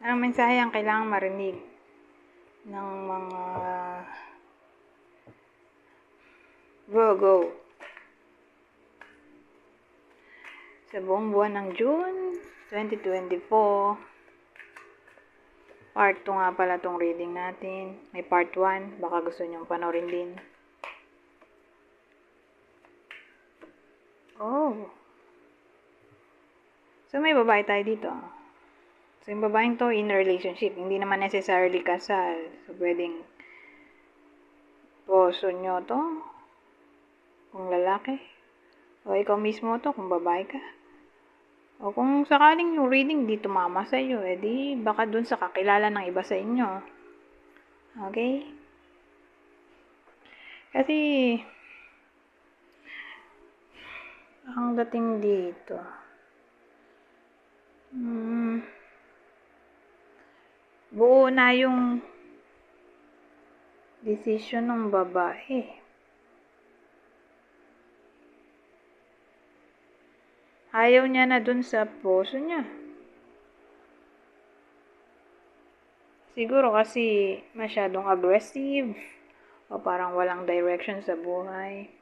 Anong mensahe ang kailangang marinig ng mga Virgo sa buong buwan ng June 2024? Part 2 nga pala tong reading natin. May part 1. Baka gusto nyong panoorin din. Oh. So, may babae tayo dito. So, yung babaeng to, in a relationship. Hindi naman necessarily kasal. So, pwedeng poso nyo to kung lalaki. O ikaw mismo to kung babae ka. O kung sakaling yung reading di tumama sa iyo, edi baka dun sa kakilala ng iba sa inyo. Okay? Kasi, ang dating dito, buo na yung decision ng babae. Ayaw niya na dun sa puso niya. Siguro kasi masyadong aggressive o parang walang direction sa buhay.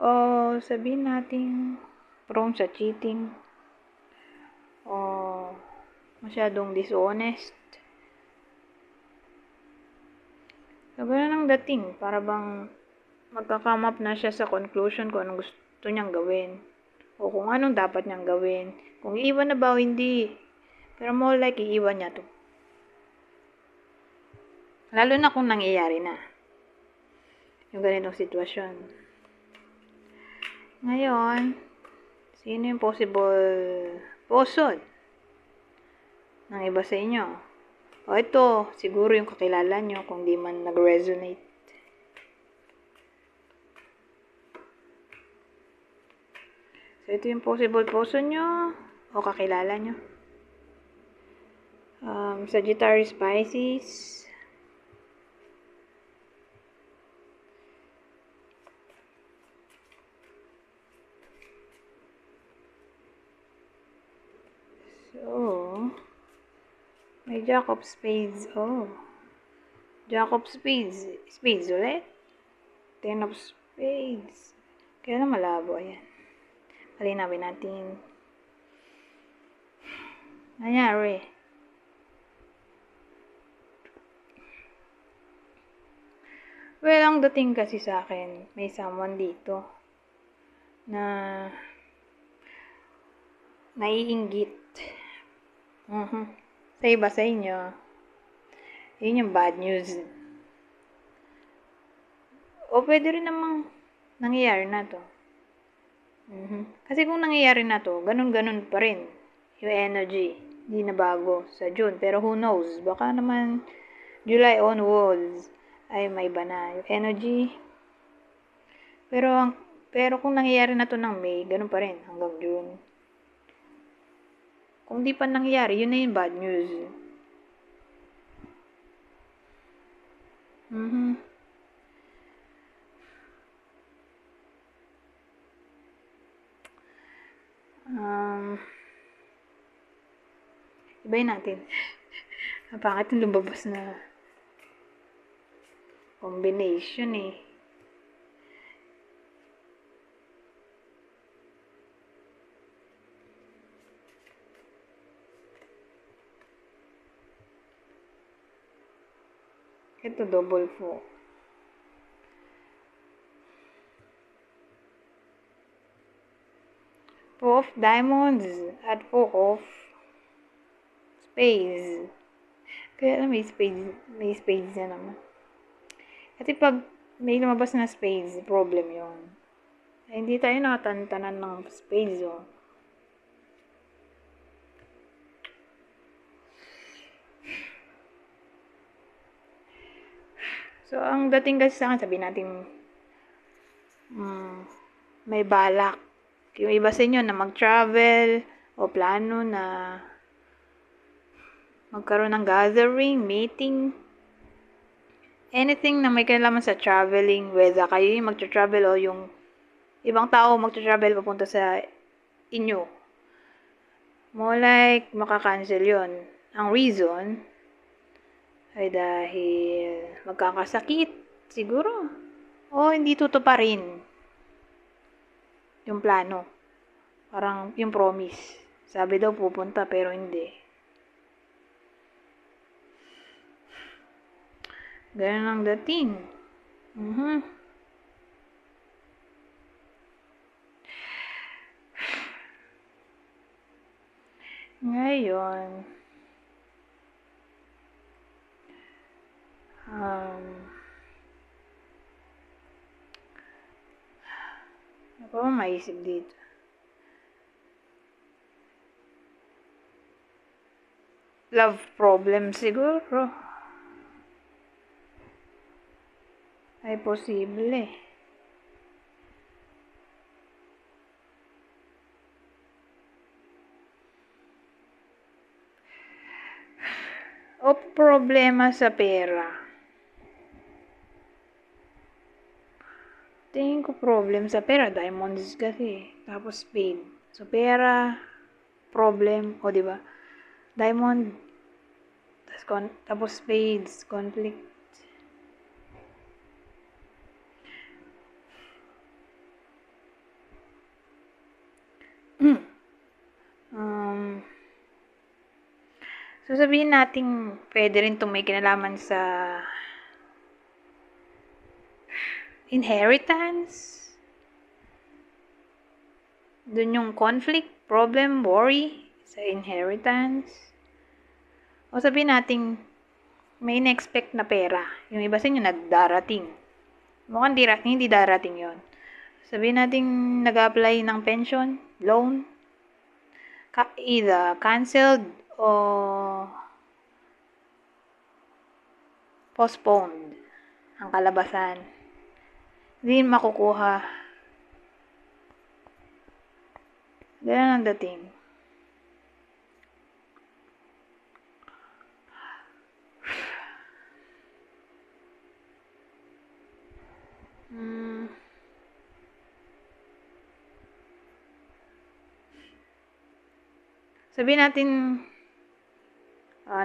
O sabihin natin prone sa cheating o masyadong dishonest. So, ganun ang dating. Para bang magka-come up na siya sa conclusion kung anong gusto niyang gawin. O kung anong dapat niyang gawin. Kung iiwan na ba o hindi. Pero more like, iiwan niya to. Lalo na kung nangyayari na. Yung ganitong sitwasyon. Ngayon, sino yung possible posod ng iba sa inyo? O ito, siguro yung kakilala nyo kung di man nag-resonate. So, ito yung possible posod nyo o kakilala nyo. Sagittarius, Pisces. So, may Jack of Spades. Oh. Jack of Spades. Spades ulit. Ten of Spades. Kaya na malabo. Ayan. Palinawin natin. Nangyari. Well, ang dating kasi sa akin, may someone dito na naiinggit. Sa iba sa inyo, yun yung bad news. O pwede rin namang nangyayari na to. Kasi kung nangyayari na to, ganun-ganun pa rin yung energy. Hindi na bago sa June. Pero who knows? Baka naman July onwards ay may iba na yung energy. Pero kung nangyayari na to ng May, ganun pa rin hanggang June. Kung di pa nangyayari, yun na yung bad news. Ibayin natin. Bakit yung lumabas na combination eh. Ito double 4. Four of diamonds at four of spades. Kaya may spades na naman. Kasi pag may lumabas na spades, problem yon. Hindi tayo nakatantanan ng spades, oh. So, ang dating kasi sa akin, sabihin natin, may balak. Yung iba sa inyo na mag-travel, o plano na magkaroon ng gathering, meeting, anything na may kinalaman sa traveling, whether kayo yung mag-travel o yung ibang tao mag-travel papunta sa inyo. More like makakancel yon. Ang reason ay dahil magkakasakit siguro. O hindi tutuparin yung plano. Parang yung promise. Sabi daw pupunta pero hindi. Ganun ang dating. Ngayon, ano pa ba maisip dito? Love problem siguro. Ay posible. O problema sa pera. Tingin ko problem sa pera. Diamonds kasi. Tapos spade. So pera, problem. O diba? Diamond. Tapos spades. Conflict. So sabihin natin pwede rin itong may kinalaman sa inheritance. Dun yung conflict, problem, worry sa inheritance. O sabihin natin may in-expect na pera. Yung iba sa inyo darating. Mukhang hindi darating yon. Sabihin natin nag-apply ng pension, loan, either canceled o postponed ang kalabasan. Hindi makukuha. Ganun ang dating. Sabihin natin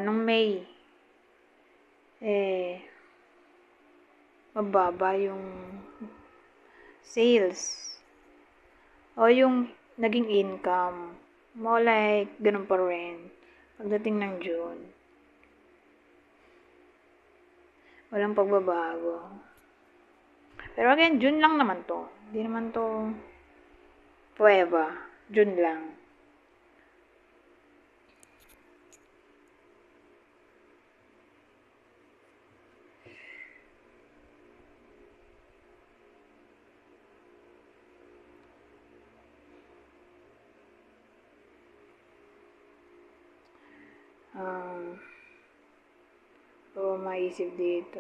nung May mababa yung sales o yung naging income. More like ganun pa rin pagdating ng June. Walang pagbabago. Pero again, June lang naman to. Hindi naman to prueba. June lang. Maisip dito.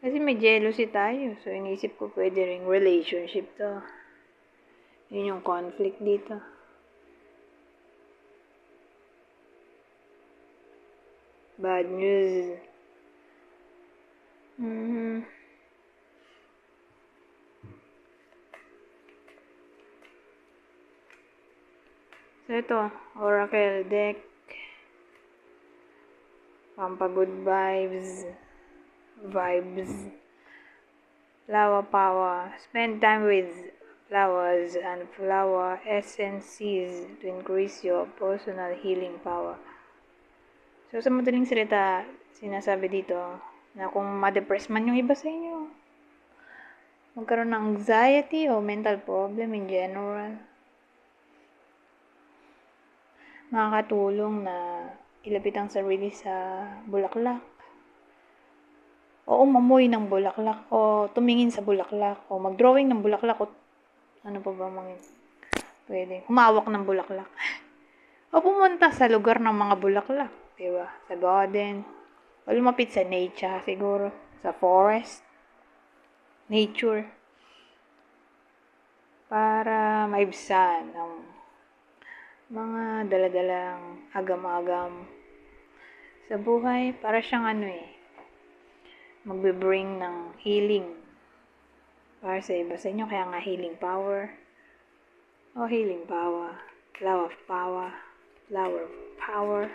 Kasi may jealousy tayo. So, inisip ko pwede ring relationship to. Yun yung conflict dito. Bad news. So, ito. Oracle deck. Pampagood vibes. Flower power. Spend time with flowers and flower essences to increase your personal healing power. So, sa madaling salita, sinasabi dito na kung ma-depress man yung iba sa inyo, magkaroon ng anxiety o mental problem in general, makakatulong na ilapit ang sarili sa bulaklak o umamoy ng bulaklak o tumingin sa bulaklak o mag-drawing ng bulaklak o ano pa ba pwede, humawak ng bulaklak o pumunta sa lugar ng mga bulaklak, diba? Sa garden o lumapit sa nature siguro, sa forest, nature, para maibsan ang mga daladalang agam-agam sa buhay. Para siyang magbe-bring ng healing para sa iba sa inyo. Kaya nga healing power. Healing power. Flower of power. Flower of power.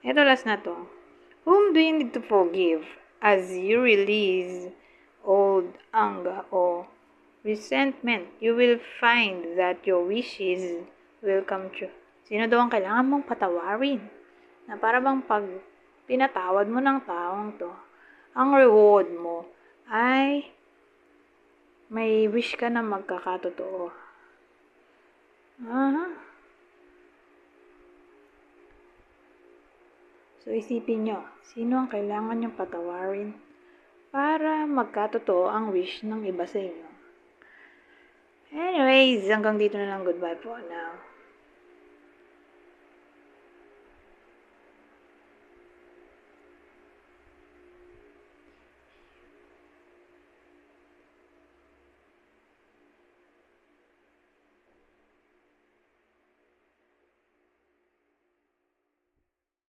Ito last na to. Whom do you need to forgive as you release old anger or resentment? You will find that your wishes will come true. Sino daw ang kailangan mong patawarin? Na para bang pag pinatawad mo ng taong to, ang reward mo ay may wish ka na magkakatotoo. So, isipin nyo, sino ang kailangan nyong patawarin para magkatotoo ang wish ng iba sa inyo. Anyways, hanggang dito na lang. Goodbye po now.